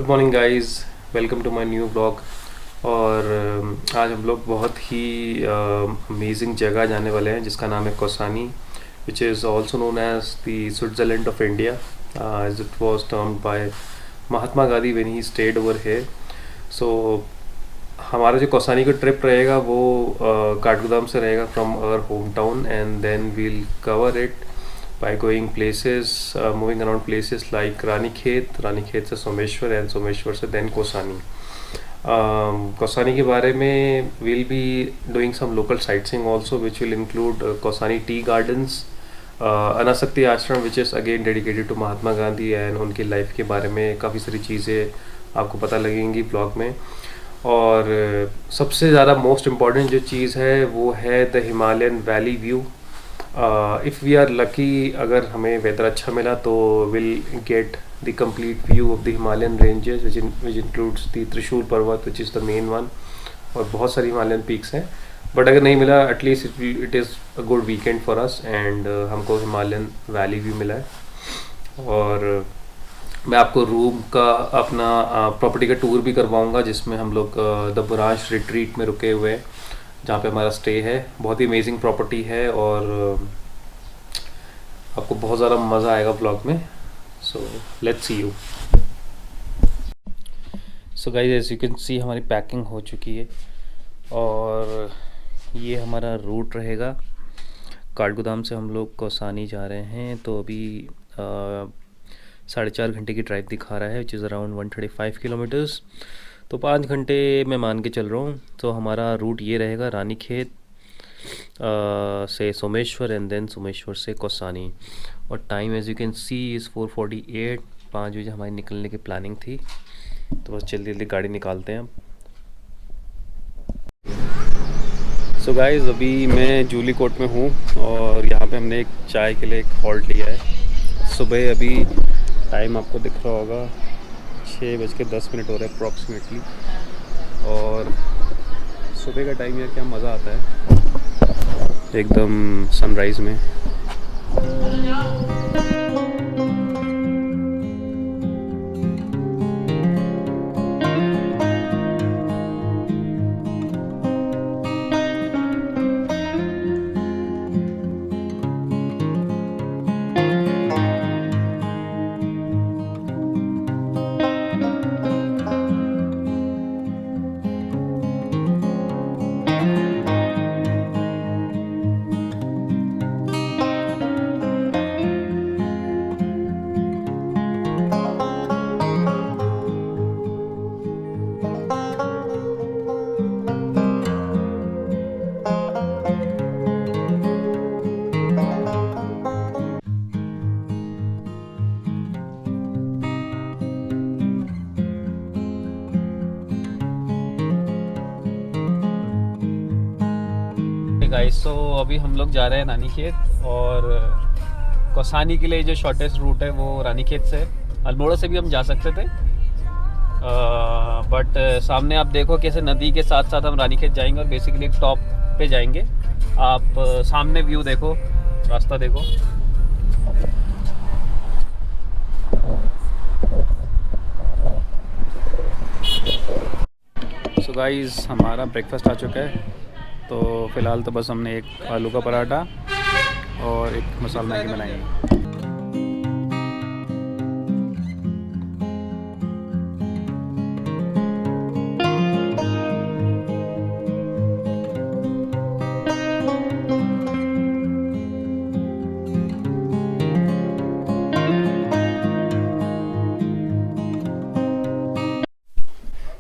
Good morning guys, welcome to my new blog. और आज हम लोग बहुत ही अमेजिंग जगह जाने वाले हैं जिसका नाम है Kausani, which is also known as the Switzerland of India, as it was termed by Mahatma Gandhi when he stayed over here. So हमारा जो कौसानी का ट्रिप रहेगा वो काठगोदाम से रहेगा from our home town, and then we'll cover it by going places, moving around places like Ranikhet से Someshwar and Someshwar से then Kausani. Kausani के बारे में we'll be doing some local sightseeing also, which will include Kausani tea gardens, Anasakti Ashram which is again dedicated to Mahatma Gandhi, and उनकी life के बारे में काफ़ी सारी चीज़ें आपको पता लगेंगी ब्लॉग में। और सबसे ज़्यादा मोस्ट इम्पॉर्टेंट जो चीज़ है वो है the Himalayan valley view. If we are lucky, अगर हमें वेदर अच्छा मिला तो will get the complete view of the Himalayan ranges which includes the Trishul पर्वत which is the main one, और बहुत सारी हिमालयन पीक्स हैं। बट अगर नहीं मिला, at least it is a good weekend for us, and हमको हिमालयन वैली व्यू मिला है। और मैं आपको रूम का अपना प्रॉपर्टी का टूर भी करवाऊंगा, जिसमें हम लोग द बुरांश रिट्रीट में रुके हुए हैं, जहाँ पे हमारा स्टे है। बहुत ही अमेजिंग प्रॉपर्टी है और आपको बहुत ज़्यादा मज़ा आएगा ब्लॉग में। So let's see you. So guys, as you can see हमारी पैकिंग हो चुकी है, और ये हमारा रूट रहेगा। काठगोदाम से हम लोग कौसानी जा रहे हैं, तो अभी 4.5 घंटे की ड्राइव दिखा रहा है, विच इज़ अराउंड 135 किलोमीटर्स। तो 5 घंटे मैं मान के चल रहा हूँ। तो हमारा रूट ये रहेगा, रानीखेत से सोमेश्वर एंड देन सोमेश्वर से कौसानी। और time as you can see is 4:48। 5 बजे हमारी निकलने की प्लानिंग थी, तो बस जल्दी जल्दी गाड़ी निकालते हैं हम। सो गाइज़, अभी मैं जूली कोट में हूँ, और यहाँ पे हमने एक चाय के लिए एक हॉल्ट लिया है। सुबह अभी टाइम आपको दिख रहा होगा 6:10 हो रहा है अप्रॉक्सीमेटली। और सुबह का टाइम यार क्या मज़ा आता है एकदम सनराइज़ में। गाइस, तो अभी हम लोग जा रहे हैं रानीखेत, और कौसानी के लिए जो शॉर्टेस्ट रूट है वो रानीखेत से। अल्मोड़ा से भी हम जा सकते थे, बट सामने आप देखो कैसे नदी के साथ साथ हम रानीखेत जाएंगे, और बेसिकली एक टॉप पे जाएंगे। आप सामने व्यू देखो, रास्ता देखो। सो गाइस, हमारा ब्रेकफास्ट आ चुका है। तो फ़िलहाल तो बस हमने एक आलू का पराठा और एक मसाला मैगी बनाई है।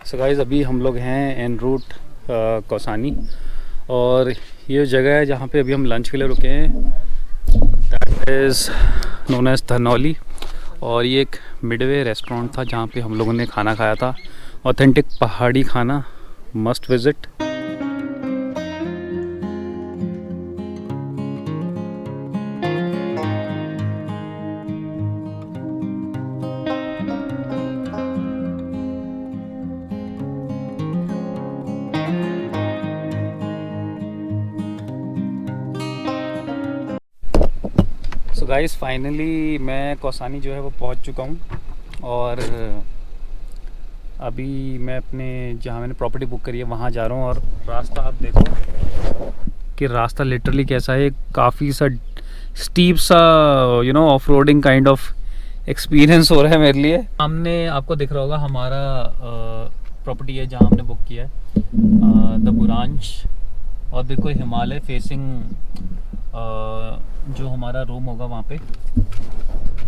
सो गाइस, अभी हम लोग हैं एन रूट कौसानी, और ये जगह है जहाँ पे अभी हम लंच के लिए रुके हैं, that is known as Dhanauli. और ये एक मिडवे रेस्टोरेंट था जहाँ पे हम लोगों ने खाना खाया था, ऑथेंटिक पहाड़ी खाना, must visit. So guys, finally मैं कौसानी जो है वो पहुंच चुका हूं, और अभी मैं अपने जहाँ मैंने प्रॉपर्टी बुक करी है वहाँ जा रहा हूँ और रास्ता आप देखो कि रास्ता लिटरली कैसा है, काफ़ी सा स्टीप सा off roading kind of experience हो रहा है मेरे लिए। सामने आपको दिख रहा होगा हमारा प्रॉपर्टी है जहाँ हमने बुक किया है, द बुरांच, और बिल्कुल हिमालय फेसिंग जो हमारा रूम होगा वहाँ पे।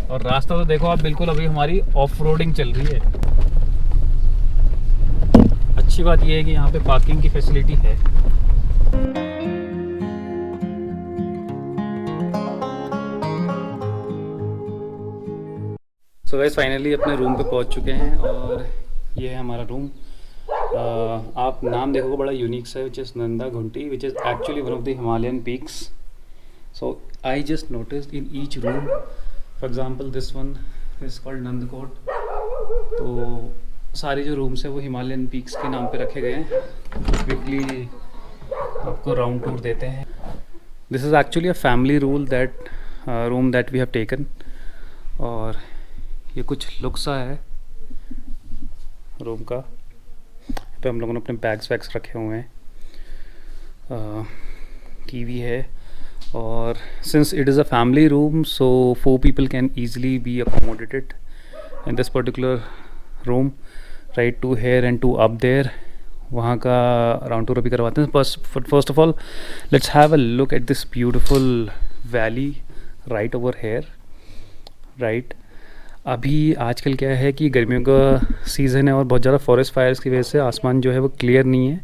और रास्ता तो देखो आप, बिल्कुल अभी हमारी ऑफ रोडिंग चल रही है। अच्छी बात यह है कि यहाँ पे पार्किंग की फैसिलिटी है। सो गाइस फाइनली अपने रूम पे पहुँच चुके हैं और ये है हमारा रूम। आप नाम देखोगे बड़ा यूनिक सा है, which is Nanda Ghunti, which is actually one of the Himalayan peaks. So I just noticed in each room, for example this one is called Nandkot. तो सारे जो रूम्स हैं वो हिमालयन पीक्स के नाम पे रखे गए हैं। क्विकली आपको राउंड टूर देते हैं। This is actually a family room that we have taken. और ये कुछ लुक सा है रूम का। यहाँ पे हम लोगों ने अपने बैग्स वैग्स रखे हुए हैं, टीवी है, और since it is a family room so 4 people can easily be accommodated in this particular room, right to here and to up there। वहाँ का राउंड टूर अभी करवाते हैं। First of all let's have a look at this beautiful valley right over here. Right, अभी आजकल क्या है कि गर्मियों का सीज़न है और बहुत ज़्यादा फॉरेस्ट फायर्स की वजह से आसमान जो है वो क्लियर नहीं है,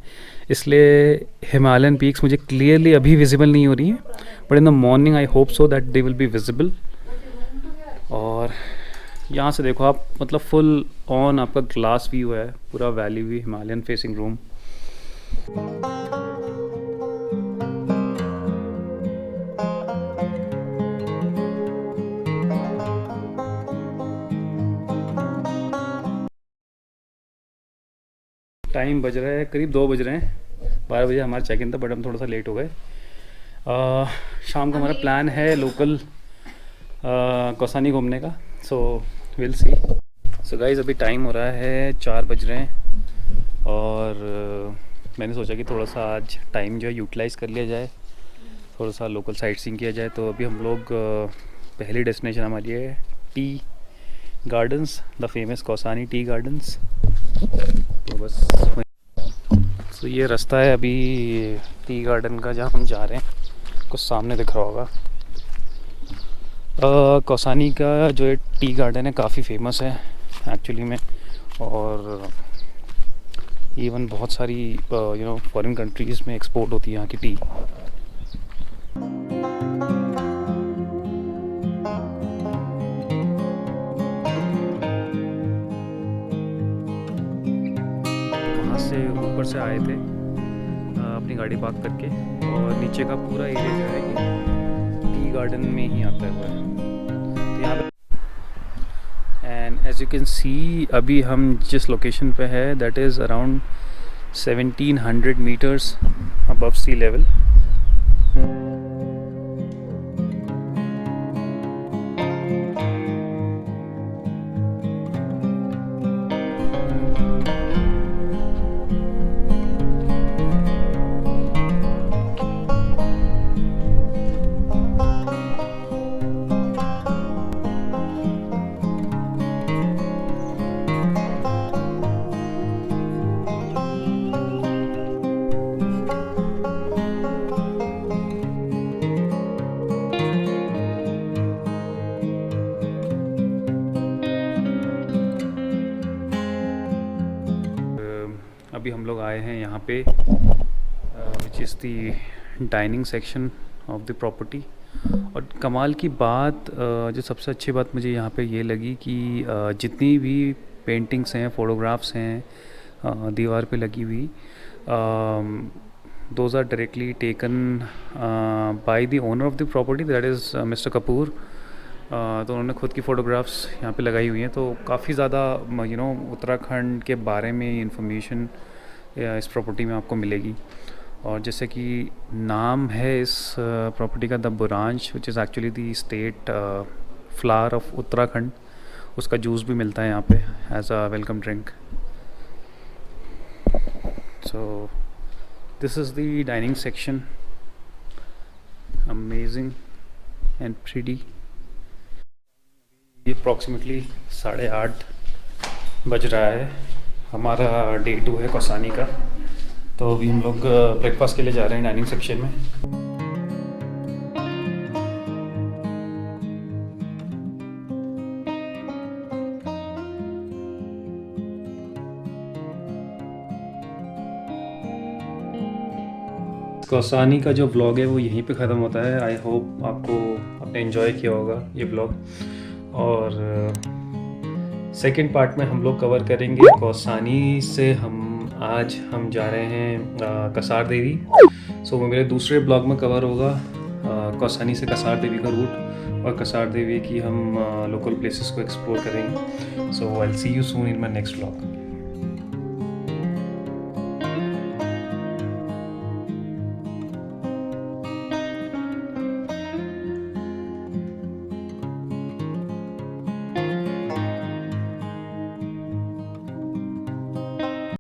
इसलिए हिमालयन पीक्स मुझे क्लियरली अभी विजिबल नहीं हो रही हैं, but in the morning I hope so that they will be visible. और यहाँ से देखो आप, मतलब फुल ऑन आपका ग्लास व्यू है, पूरा valley view, Himalayan facing room. Time बज रहा है करीब 2 बज रहे हैं। 12 बजे हमारा चेक इन था, बट हम थोड़ा सा लेट हो गए। शाम को हमारा प्लान है लोकल कौसानी घूमने का, so will see. So guys अभी टाइम हो रहा है 4 बज रहे हैं और मैंने सोचा कि थोड़ा सा आज टाइम जो है यूटिलाइज़ कर लिया जाए, थोड़ा सा लोकल साइट सीइंग किया जाए। तो अभी हम लोग पहली डेस्टिनेशन हमारी है tea gardens, the famous Kausani tea gardens. तो बस तो ये रास्ता है अभी टी गार्डन का जहाँ हम जा रहे हैं, कुछ सामने दिख रहा होगा। कौसानी का जो है टी गार्डन है काफ़ी फेमस है एक्चुअली में, और इवन बहुत सारी फॉरेन कंट्रीज़ में एक्सपोर्ट होती है यहाँ की टी। वहाँ से ऊपर से आए थे अपनी गाड़ी पार्क करके, और नीचे का पूरा एरिया जो है ये टी गार्डन में ही आता है पूरा। तो यहाँ पे and as you can see अभी हम जिस लोकेशन पे है that is around 1700 meters above sea level. अभी हम लोग आए हैं यहाँ पे which is the dining section of the property. और कमाल की बात, जो सबसे अच्छी बात मुझे यहाँ पे ये लगी कि जितनी भी पेंटिंग्स हैं, फ़ोटोग्राफ्स हैं दीवार पे लगी हुई, those are directly taken by the owner of the property, that is Mr Kapoor. तो उन्होंने खुद की फ़ोटोग्राफ्स यहाँ पे लगाई हुई हैं। तो काफ़ी ज़्यादा उत्तराखंड के बारे में इंफॉर्मेशन इस प्रॉपर्टी में आपको मिलेगी। और जैसे कि नाम है इस प्रॉपर्टी का the buransh, which is actually the state flower of Uttarakhand. उसका जूस भी मिलता है यहाँ पे as a welcome drink. So this is the dining section. Amazing and pretty. ये अप्रॉक्सीमेटली 8:30 बज रहा है. हमारा डे 2 है कौसानी का. तो अभी हम लोग ब्रेकफास्ट के लिए जा रहे हैं डाइनिंग सेक्शन में. कौसानी का जो व्लॉग है वो यहीं पे ख़त्म होता है. आई होप आपने एंजॉय किया होगा ये व्लॉग. और सेकंड पार्ट में हम लोग कवर करेंगे कौसानी से आज हम जा रहे हैं कसार देवी. सो मेरे दूसरे ब्लॉग में कवर होगा कौसानी से कसार देवी का रूट और कसार देवी की हम लोकल प्लेसेस को एक्सप्लोर करेंगे. So I will see you soon in my next vlog.